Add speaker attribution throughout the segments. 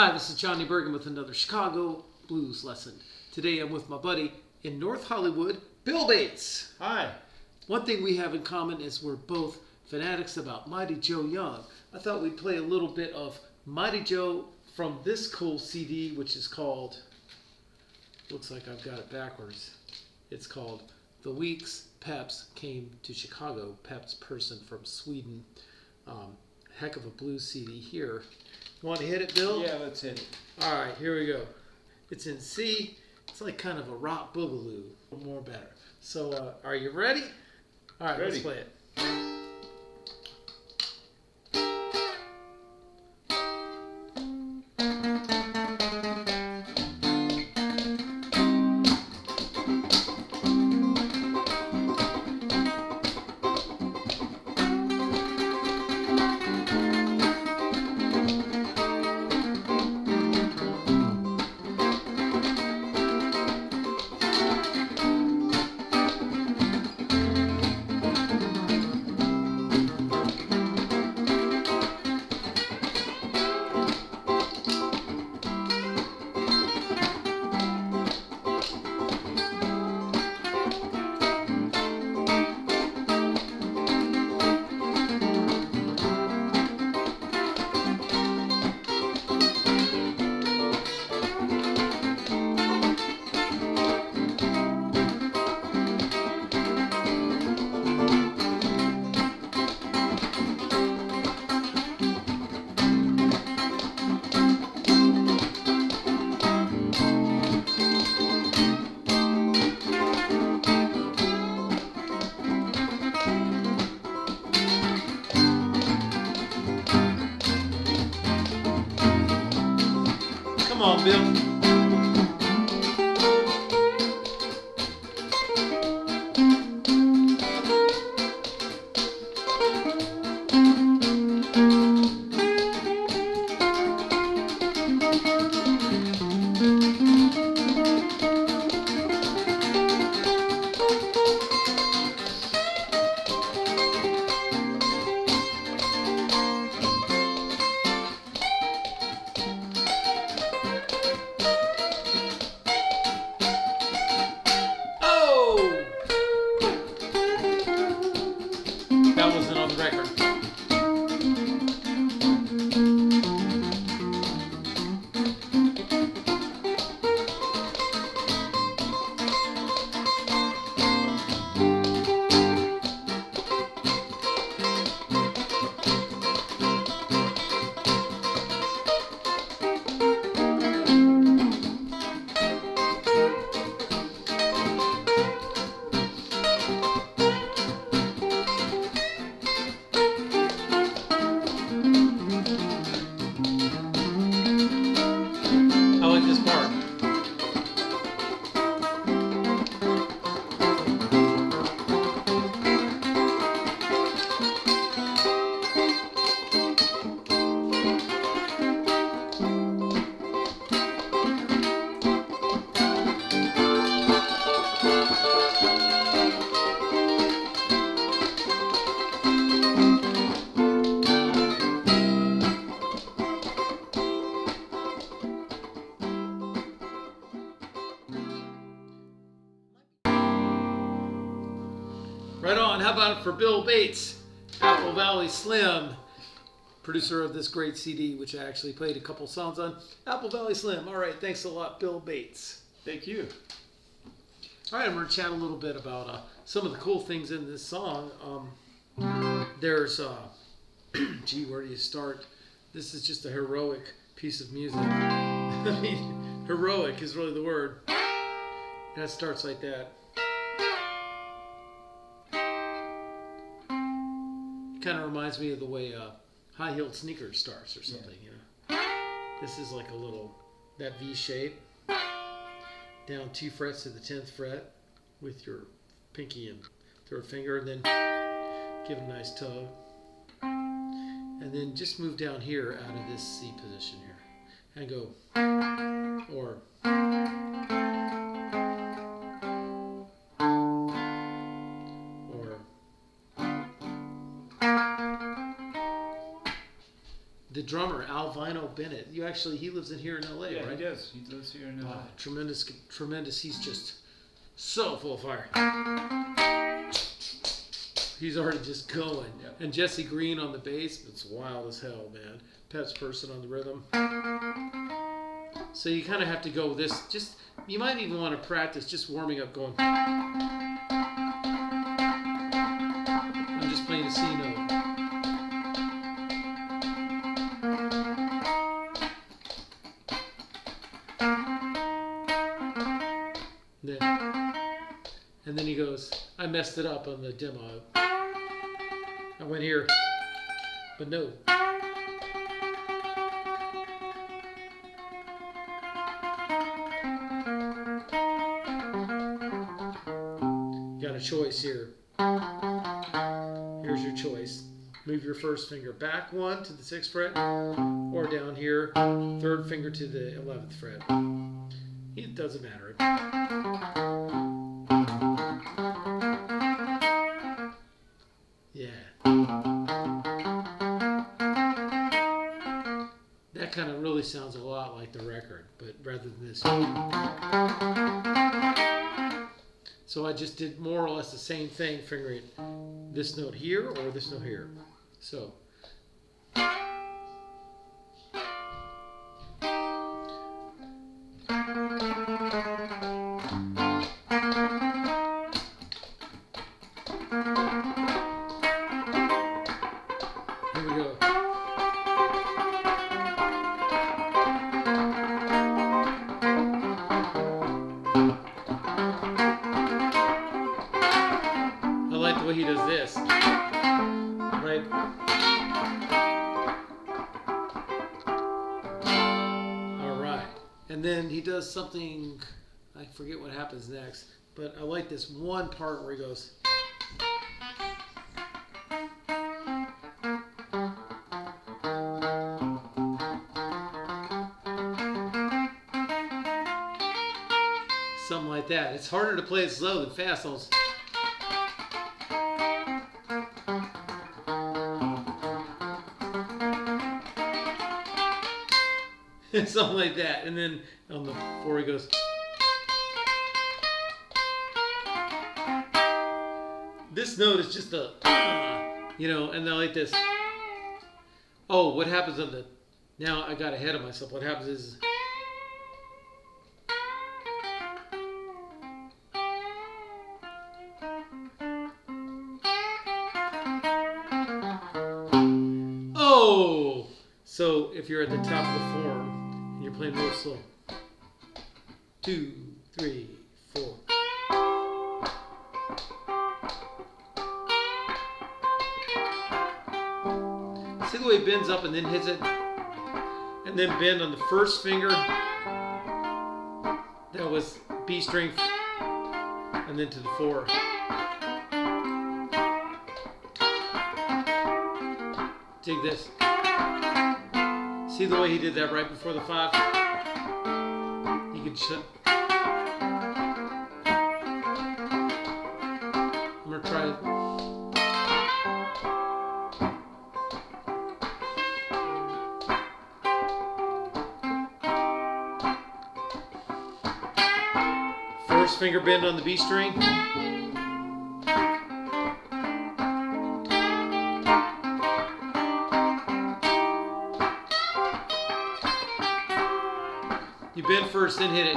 Speaker 1: Hi, this is Johnny Burgin with another Chicago blues lesson. Today I'm with my buddy in North Hollywood, Bill Bates.
Speaker 2: Hi.
Speaker 1: One thing we have in common is we're both fanatics about Mighty Joe Young. I thought we'd play a little bit of Mighty Joe from this cool CD, which is called, looks like I've got it backwards. It's called The Week's Peps Came to Chicago, Peps Person from Sweden. Heck of a blues CD here. You want to hit it, Bill?
Speaker 2: Yeah, let's hit it.
Speaker 1: All right, here we go. It's in C. It's like kind of a rock boogaloo, more better. So, are you ready? All right,
Speaker 2: Ready.
Speaker 1: Let's play it. Come on, Bill. That wasn't on the record. I like this part. Right on. How about it for Bill Bates, Apple Valley Slim, producer of this great CD, which I actually played a couple songs on. Apple Valley Slim. All right. Thanks a lot, Bill Bates.
Speaker 2: Thank you.
Speaker 1: All right. I'm going to chat a little bit about some of the cool things in this song. There's, gee, where do you start? This is just a heroic piece of music. I mean, heroic is really the word. And it starts like that. Kind of reminds me of the way high-heeled sneakers starts or something, you know. This is like a little, that V shape, down 2 frets to the 10th fret with your pinky and third finger, and then give a nice tug. And then just move down here out of this C position here and go, or the drummer Alvino Bennet. He lives in here in L.A.
Speaker 2: Yeah,
Speaker 1: right?
Speaker 2: he does. He lives here in LA.
Speaker 1: Tremendous, tremendous. He's just so full of fire. He's already just going.
Speaker 2: Yep.
Speaker 1: And Jesse Green on the bass. It's wild as hell, man. Peps Person on the rhythm. So you kind of have to go with this. You might even want to practice just warming up, going. I'm just playing a C note. And then he goes, I messed it up on the demo. I went here, but no. Got a choice here. Here's your choice. Move your first finger back one to the 6th fret, or down here, 3rd finger to the 11th fret. It doesn't matter. Yeah. That kind of really sounds a lot like the record, but rather than this. So I just did more or less the same thing, fingering this note here or this note here. So. Here we go. I like the way he does this. Right? Alright. And then he does something, I forget what happens next, but I like this one part where he goes. Something like that. It's harder to play it slow than fast. Almost. Something like that. And then on the 4 he goes. This note is just a, and then like this. Oh, what happens on the, now I got ahead of myself. What happens is, so if you're at the top of the form and you're playing real slow, 2, 3, 4. See the way it bends up and then hits it, and then bend on the first finger. That was B string, and then to the 4. Dig this. See the way he did that right before the 5? You can shut. I'm going to try it. First finger bend on the B string. You bend first, then hit it.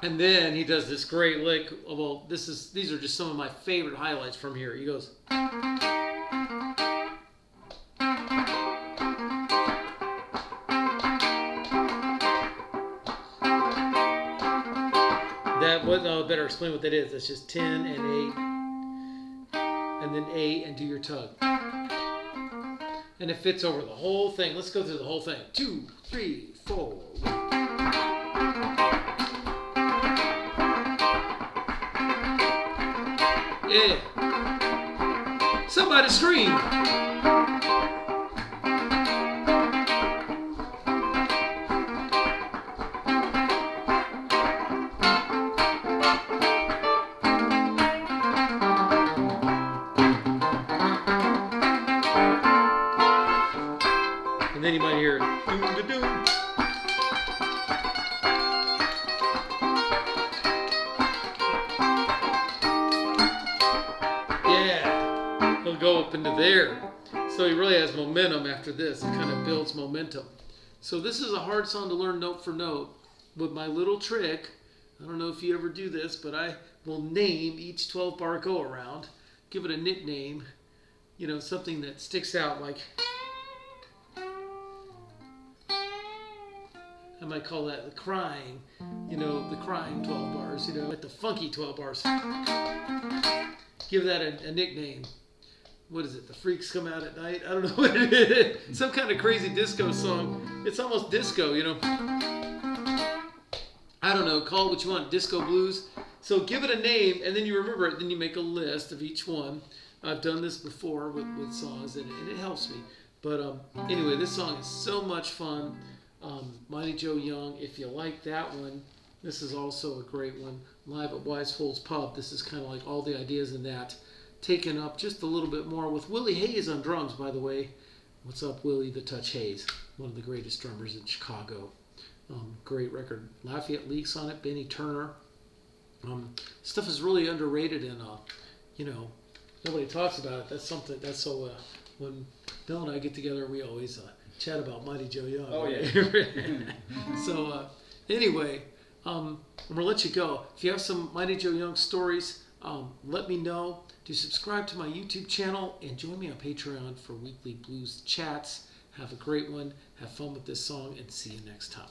Speaker 1: And then he does this great lick. Well, these are just some of my favorite highlights from here. He goes. I better explain what that is. That's just 10 and 8, and then 8, and do your tug. And it fits over the whole thing. Let's go through the whole thing. 2, 3, 4. Yeah. Somebody scream. then you might hear doom da doom. Yeah, he'll go up into there. So he really has momentum after this. It kind of builds momentum. So this is a hard song to learn note for note. But my little trick, I don't know if you ever do this, but I will name each 12-bar go-around, give it a nickname, you know, something that sticks out, like I might call that the crying, you know, the crying 12 bars, you know, like the funky 12 bars. Give that a nickname. What is it? The Freaks Come Out at Night? I don't know what it is. Some kind of crazy disco song. It's almost disco, you know. I don't know. Call it what you want. Disco blues. So give it a name, and then you remember it. Then you make a list of each one. I've done this before with songs, and it helps me. But anyway, this song is so much fun. Mighty Joe Young. If you like that one, this is also a great one. Live at Wise Foals Pub. This is kind of like all the ideas in that taken up just a little bit more with Willie Hayes on drums, by the way. What's up, Willie the Touch Hayes? One of the greatest drummers in Chicago. Great record. Lafayette Leaks on it. Benny Turner. Stuff is really underrated, and you know, nobody talks about it. That's something. That's so. When Bill and I get together, we always chat about Mighty Joe Young.
Speaker 2: Oh
Speaker 1: right?
Speaker 2: yeah.
Speaker 1: So anyway, I'm gonna let you go. If you have some Mighty Joe Young stories, let me know. Do subscribe to my YouTube channel and join me on Patreon for weekly blues chats. Have a great one. Have fun with this song, and see you next time.